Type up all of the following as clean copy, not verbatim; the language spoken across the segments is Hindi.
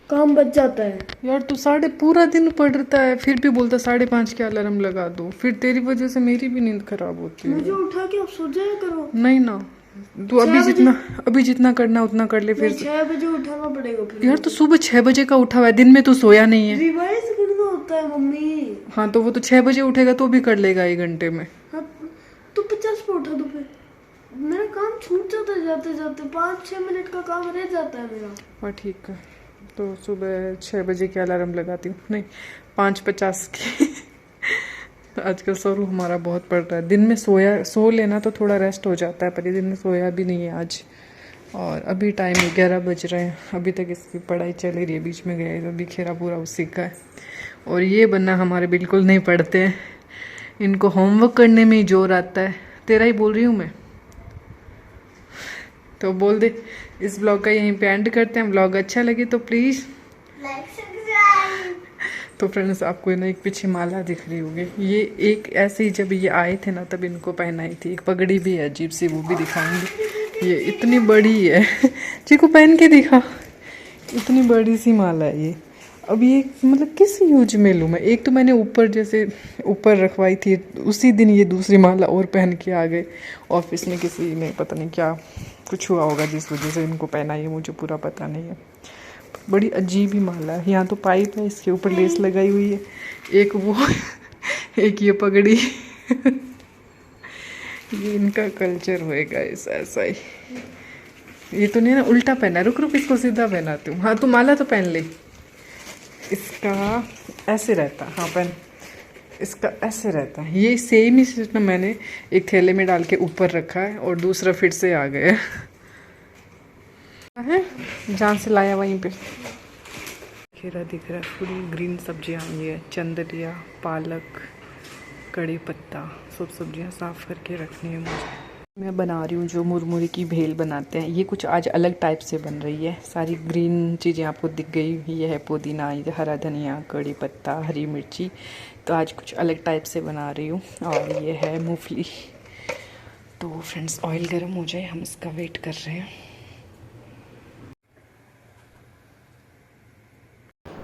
काम बच जाता है। यार तू पूरा दिन पढ़ता है फिर भी बोलता 5:30 के अलार्म लगा दो, फिर तेरी वजह से मेरी भी नींद खराब होती मुझे है। उठा के आप सो जाया करो। नहीं ना, तू 6 बजे। अभी जितना करना उतना कर ले नहीं, फिर। 6 बजे उठाना पड़ेगा फिर यार तो मुझे। सुबह 6 बजे का उठा हुआ है, दिन में तू सोया नहीं है। रिवाइज करना होता है मम्मी। हाँ तो वो तो 6 बजे उठेगा तो भी कर लेगा 1 घंटे में। हाँ, तो 50 पे उठा दो फिर। मेरा काम छूट जाता है जाते जाते, 5-6 मिनट का काम रह जाता है मेरा। हाँ ठीक है, तो सुबह 6 बजे की अलार्म लगाती हूँ, नहीं 5:50 की। तो आजकल सर हमारा बहुत पड़ रहा है, दिन में सो लेना तो थोड़ा रेस्ट हो जाता है, पर ये दिन में सोया भी नहीं है आज। और अभी टाइम 11 बज रहे हैं, अभी तक इसकी पढ़ाई चल रही है, बीच में गए तो अभी खेरा पूरा उसी का है। और ये बन्ना हमारे बिल्कुल नहीं पढ़ते हैं, इनको होमवर्क करने में ही जोर आता है। तेरा ही बोल रही हूँ मैं, तो बोल दे। इस ब्लॉग का यहीं पे एंड करते हैं। ब्लॉग अच्छा लगे तो प्लीज़ लाइक सब्सक्राइब। तो फ्रेंड्स आपको ना एक पीछे माला दिख रही होगी, ये एक ऐसे ही जब ये आए थे ना तब इनको पहनाई थी। एक पगड़ी भी है अजीब सी, वो भी दिखाऊंगी। ये इतनी बड़ी है। चीकू पहन के दिखा, इतनी बड़ी सी माला है ये। अब ये मतलब किस यूज में लूँ मैं? एक तो मैंने ऊपर जैसे ऊपर रखवाई थी, उसी दिन ये दूसरी माला और पहन के आ गए। ऑफिस में किसी ने पता नहीं क्या कुछ हुआ होगा जिस वजह से इनको पहनाई है, मुझे पूरा पता नहीं है। बड़ी अजीब ही माला है। यहाँ तो पाइप है, इसके ऊपर लेस लगाई हुई है, एक वो एक ये पगड़ी। ये इनका कल्चर होएगा ऐसा ही। ये तो नहीं ना उल्टा पहना, रुक रुक इसको सीधा पहनाती हूँ। हाँ तो माला तो पहन ले। इसका ऐसे रहता, हाँ पहन। इसका ऐसे रहता है, ये सेम ही सिस्टम मैंने एक थैले में डाल के ऊपर रखा है और दूसरा फिर से आ गया है जहाँ से लाया वहीं पे। खीरा दिख रहा है, पूरी ग्रीन सब्जियाँ ये है, चंदरिया, पालक, कड़ी पत्ता, सब सब्जियाँ साफ़ करके रखनी है मुझे। मैं बना रही हूँ जो मुरमुरे की भेल बनाते हैं, ये कुछ आज अलग टाइप से बन रही है। सारी ग्रीन चीज़ें आपको दिख गई, ये है पुदीना, ये हरा धनिया, कड़ी पत्ता, हरी मिर्ची। तो आज कुछ अलग टाइप से बना रही हूँ। और ये है मूंगफली। तो फ्रेंड्स ऑयल गर्म हो जाए, हम इसका वेट कर रहे हैं।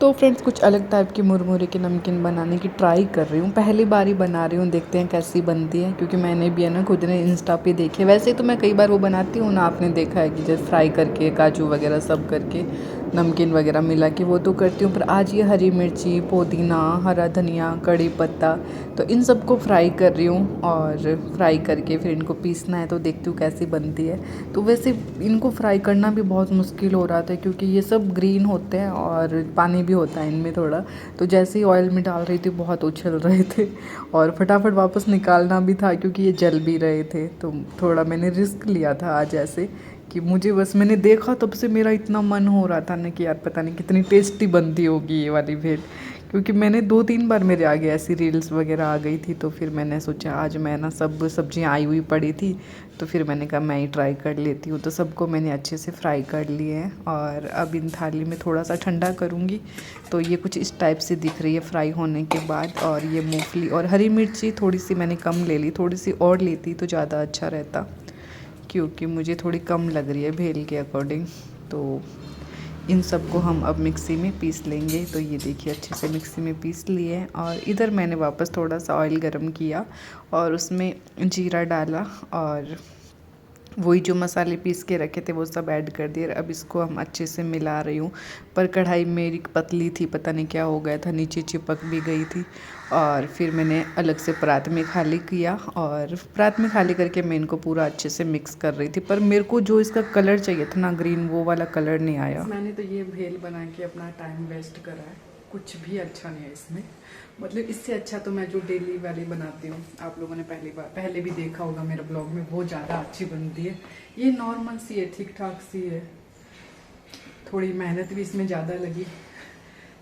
तो फ्रेंड्स कुछ अलग टाइप की मुरमुरे की नमकीन बनाने की ट्राई कर रही हूँ, पहली बार ही बना रही हूँ, देखते हैं कैसी बनती है। क्योंकि मैंने भी है ना खुद ने इंस्टा पे देखे, वैसे तो मैं कई बार वो बनाती हूँ ना, आपने देखा है कि जैसे फ्राई करके काजू वगैरह सब करके नमकीन वगैरह मिला के वो तो करती हूँ। पर आज ये हरी मिर्ची, पुदीना, हरा धनिया, कड़ी पत्ता, तो इन सबको फ्राई कर रही हूँ। और फ्राई करके फिर इनको पीसना है, तो देखती हूँ कैसी बनती है। तो वैसे इनको फ्राई करना भी बहुत मुश्किल हो रहा था, क्योंकि ये सब ग्रीन होते हैं और पानी भी होता है इनमें थोड़ा। तो जैसे ही ऑयल में डाल रही थी बहुत उछल रहे थे और फटाफट वापस निकालना भी था, क्योंकि ये जल भी रहे थे। तो थोड़ा मैंने रिस्क लिया था आज ऐसे, कि मुझे बस मैंने देखा तब से मेरा इतना मन हो रहा था ना कि यार पता नहीं कितनी टेस्टी बनती होगी ये वाली भेल। क्योंकि मैंने 2-3 बार मेरे आगे ऐसी रील्स वगैरह आ गई थी, तो फिर मैंने सोचा आज मैं ना सब सब्जियां आई हुई पड़ी थी, तो फिर मैंने कहा मैं ही ट्राई कर लेती हूँ। तो सबको मैंने अच्छे से फ्राई कर लिए हैं और अब इन थाली में थोड़ा सा ठंडा करूँगी। तो ये कुछ इस टाइप से दिख रही है फ्राई होने के बाद। और ये मूंगफली और हरी मिर्ची थोड़ी सी मैंने कम ले ली, थोड़ी सी और लेती तो ज़्यादा अच्छा रहता, क्योंकि मुझे थोड़ी कम लग रही है भेल के अकॉर्डिंग। तो इन सबको हम अब मिक्सी में पीस लेंगे। तो ये देखिए अच्छे से मिक्सी में पीस लिए। और इधर मैंने वापस थोड़ा सा ऑयल गरम किया और उसमें जीरा डाला और वही जो मसाले पीस के रखे थे वो सब ऐड कर दिए। अब इसको हम अच्छे से मिला रही हूँ। पर कढ़ाई मेरी पतली थी, पता नहीं क्या हो गया था, नीचे चिपक भी गई थी। और फिर मैंने अलग से परात में खाली किया और परात में खाली करके मैं इनको पूरा अच्छे से मिक्स कर रही थी। पर मेरे को जो इसका कलर चाहिए था ना ग्रीन, वो वाला कलर नहीं आया। मैंने तो ये भेल बना के अपना टाइम वेस्ट करा है, कुछ भी अच्छा नहीं है इसमें। मतलब इससे अच्छा तो मैं जो डेली वाली बनाती हूँ, आप लोगों ने पहले भी देखा होगा मेरे ब्लॉग में, वो ज़्यादा अच्छी बनती है। ये नॉर्मल सी है, ठीक ठाक सी है। थोड़ी मेहनत भी इसमें ज़्यादा लगी,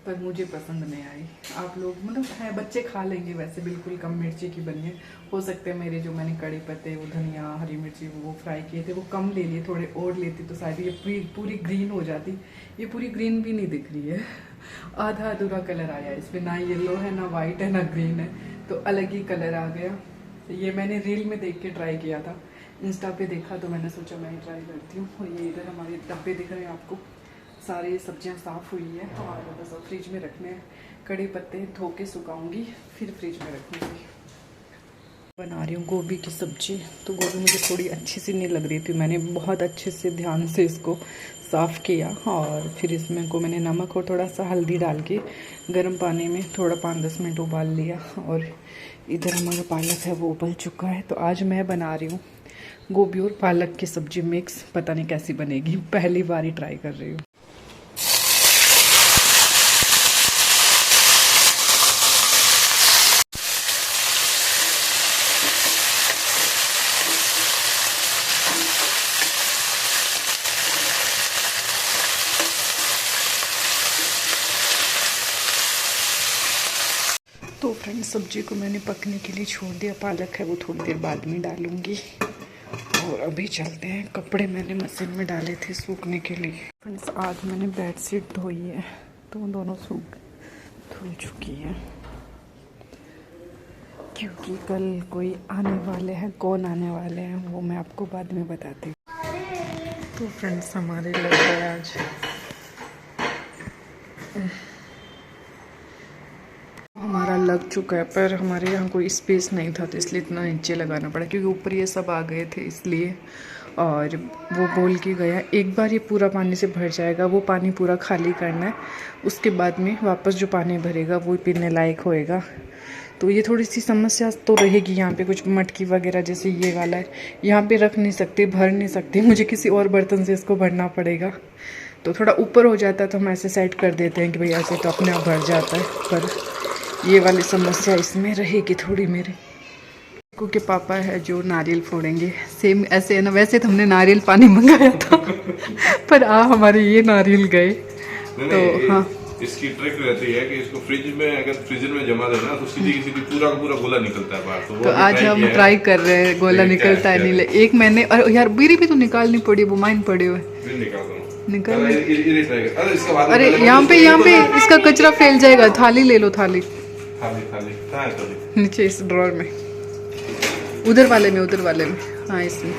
पर मुझे पसंद नहीं आई। आप लोग मतलब है बच्चे खा लेंगे, वैसे बिल्कुल कम मिर्ची की बनी है। हो सकते हैं मेरे जो मैंने कड़ी पत्ते, वो धनिया, हरी मिर्ची वो फ्राई किए थे वो कम ले लिए, थोड़े और लेती तो शायद ये पूरी ग्रीन हो जाती। ये पूरी ग्रीन भी नहीं दिख रही है, आधा अधूरा कलर आया इसमें, ना येलो है, ना वाइट है, ना ग्रीन है, तो अलग ही कलर आ गया। तो ये मैंने रील में देख के ट्राई किया था, इंस्टा पे देखा तो मैंने सोचा मैं ही ट्राई करती हूँ। और ये इधर हमारे डब्बे दिख रहे हैं आपको, सारी सब्जियां साफ़ हुई है और बस अब फ्रिज में रखने हैं। कड़ी पत्ते धो के सुखाऊंगी फिर फ्रिज में रखूँगी। बना रही हूँ गोभी की सब्जी। तो गोभी मुझे थोड़ी अच्छी सी नहीं लग रही थी, मैंने बहुत अच्छे से ध्यान से इसको साफ़ किया और फिर इसमें को मैंने नमक और थोड़ा सा हल्दी डाल के गर्म पानी में थोड़ा 5-10 मिनट उबाल लिया। और इधर हमारा पालक है वो उबल चुका है। तो आज मैं बना रही हूँ गोभी और पालक की सब्जी मिक्स। पता नहीं कैसी बनेगी, पहली बार ही ट्राई कर रही हूँ। तो फ्रेंड्स सब्जी को मैंने पकने के लिए छोड़ दिया। पालक है वो थोड़ी देर बाद में डालूंगी। और अभी चलते हैं, कपड़े मैंने मशीन में डाले थे सूखने के लिए। फ्रेंड्स आज मैंने बेडशीट धोई है तो दोनों धो चुकी है, क्योंकि कल कोई आने वाले हैं। कौन आने वाले हैं वो मैं आपको बाद में बताती हूँ। तो फ्रेंड्स हमारे लग गए आज हमारा लग चुका है, पर हमारे यहाँ कोई स्पेस नहीं था तो इसलिए इतना नीचे लगाना पड़ा, क्योंकि ऊपर ये सब आ गए थे इसलिए। और वो बोल के गया एक बार ये पूरा पानी से भर जाएगा, वो पानी पूरा खाली करना है, उसके बाद में वापस जो पानी भरेगा वो पीने लायक होएगा। तो ये थोड़ी सी समस्या तो रहेगी। यहाँ पे कुछ मटकी वगैरह जैसे ये वाला है, यहाँ पे रख नहीं सकते, भर नहीं सकते, मुझे किसी और बर्तन से इसको भरना पड़ेगा। तो थोड़ा ऊपर हो जाता है तो हम ऐसे सेट कर देते हैं कि भाई ऐसे तो अपने आप भर जाता है, पर ये वाली समस्या इसमें रहेगी थोड़ी मेरे को। के पापा है जो नारियल फोड़ेंगे, सेम ऐसे है ना। वैसे तो हमने नारियल पानी मंगाया था पर हमारे ये नारियल गए। तो हाँ इसकी ट्रिक रहती है कि इसको फ्रिज में अगर फ्रीजर में जमा देना तो सीधी सीधी पूरा का पूरा गोला निकलता है बाहर। तो आज हम ट्राई कर रहे हैं, गोला निकलता है नहीं। एक मैंने और यार बीरी भी तो निकालनी पड़ी, वो माइन पड़े हुए निकाल। अरे यहाँ पे इसका कचरा फैल जाएगा। थाली ले लो, थाली नीचे इस ड्रॉर में, उधर वाले में हाँ इसमें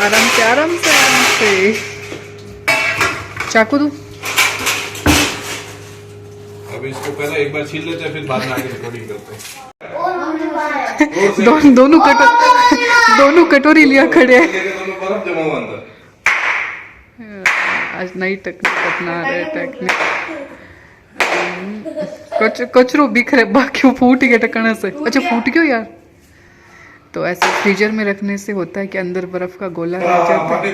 आराम से चाकू दो। अब इसको पहले एक बार छील लेते हैं फिर बाद में आगे रिकॉर्डिंग करते हैं। दोनों कटोरी लिया खड़े हैं। दोनों बर्फ जमा हुआ अंदर। आज नई टेक्निक अपना रहे। टेक्निक कचरो बिखरे, बाकी फूट गया टकने से। अच्छा फूट गया यार। तो ऐसे फ्रीजर में रखने से होता है कि अंदर बर्फ का गोला रह जाता है।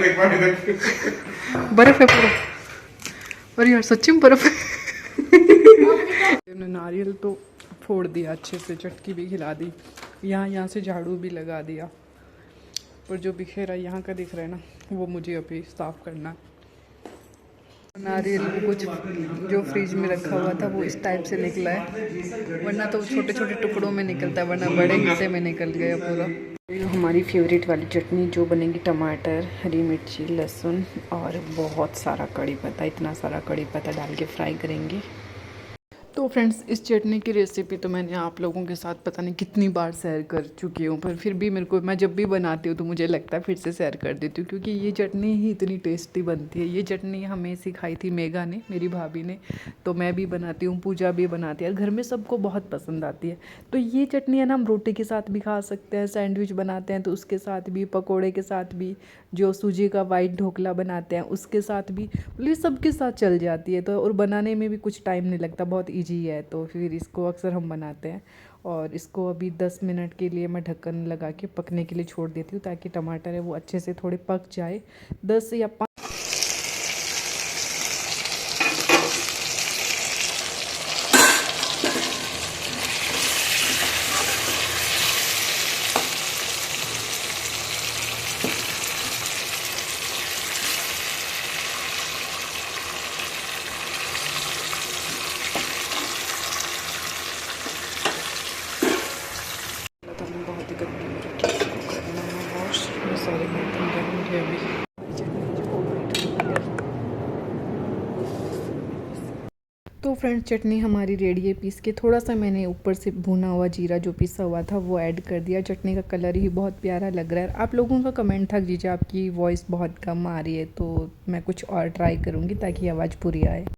बर्फ है पूरा। अरे यार सच्ची में बर्फ है। नारियल तो फोड़ दिया अच्छे से, चटकी भी खिला दी, यहाँ से झाड़ू भी लगा दिया, पर जो बिखेरा यहाँ का दिख रहा है ना वो मुझे अभी साफ करना। नारियल कुछ जो फ्रिज में रखा हुआ था वो इस टाइप से निकला है, वरना तो छोटे छोटे टुकड़ों में निकलता है, वरना बड़े हिस्से में निकल गया पूरा। हमारी फेवरेट वाली चटनी जो बनेगी, टमाटर, हरी मिर्ची, लहसुन और बहुत सारा कड़ी पत्ता, इतना सारा कड़ी पत्ता डाल के फ्राई करेंगे। तो फ्रेंड्स इस चटनी की रेसिपी तो मैंने आप लोगों के साथ पता नहीं कितनी बार शेयर कर चुकी हूँ, पर फिर भी मैं जब भी बनाती हूँ तो मुझे लगता है फिर से शेयर कर देती हूँ, क्योंकि ये चटनी ही इतनी टेस्टी बनती है। ये चटनी हमें सिखाई थी मेगा ने, मेरी भाभी ने, तो मैं भी बनाती हूँ, पूजा भी बनाती है, घर में सबको बहुत पसंद आती है। तो ये चटनी है ना, हम रोटी के साथ भी खा सकते हैं, सैंडविच बनाते हैं तो उसके साथ भी, पकौड़े के साथ भी, जो सूजी का वाइट ढोकला बनाते हैं उसके साथ भी, ये सबके साथ चल जाती है। तो और बनाने में भी कुछ टाइम नहीं लगता, बहुत ईजी है। तो फिर इसको अक्सर हम बनाते हैं। और इसको अभी 10 मिनट के लिए मैं ढक्कन लगा के पकने के लिए छोड़ देती हूँ, ताकि टमाटर है वो अच्छे से थोड़े पक जाए। 10 या 5 सारे बर्तन गर्म थे अभी। जो तो फ्रेंड्स चटनी हमारी रेडी है पीस के। थोड़ा सा मैंने ऊपर से भुना हुआ जीरा जो पिसा हुआ था वो ऐड कर दिया। चटनी का कलर ही बहुत प्यारा लग रहा है। आप लोगों का कमेंट था जीजा आपकी वॉइस बहुत कम आ रही है, तो मैं कुछ और ट्राई करूँगी ताकि आवाज़ पूरी आए।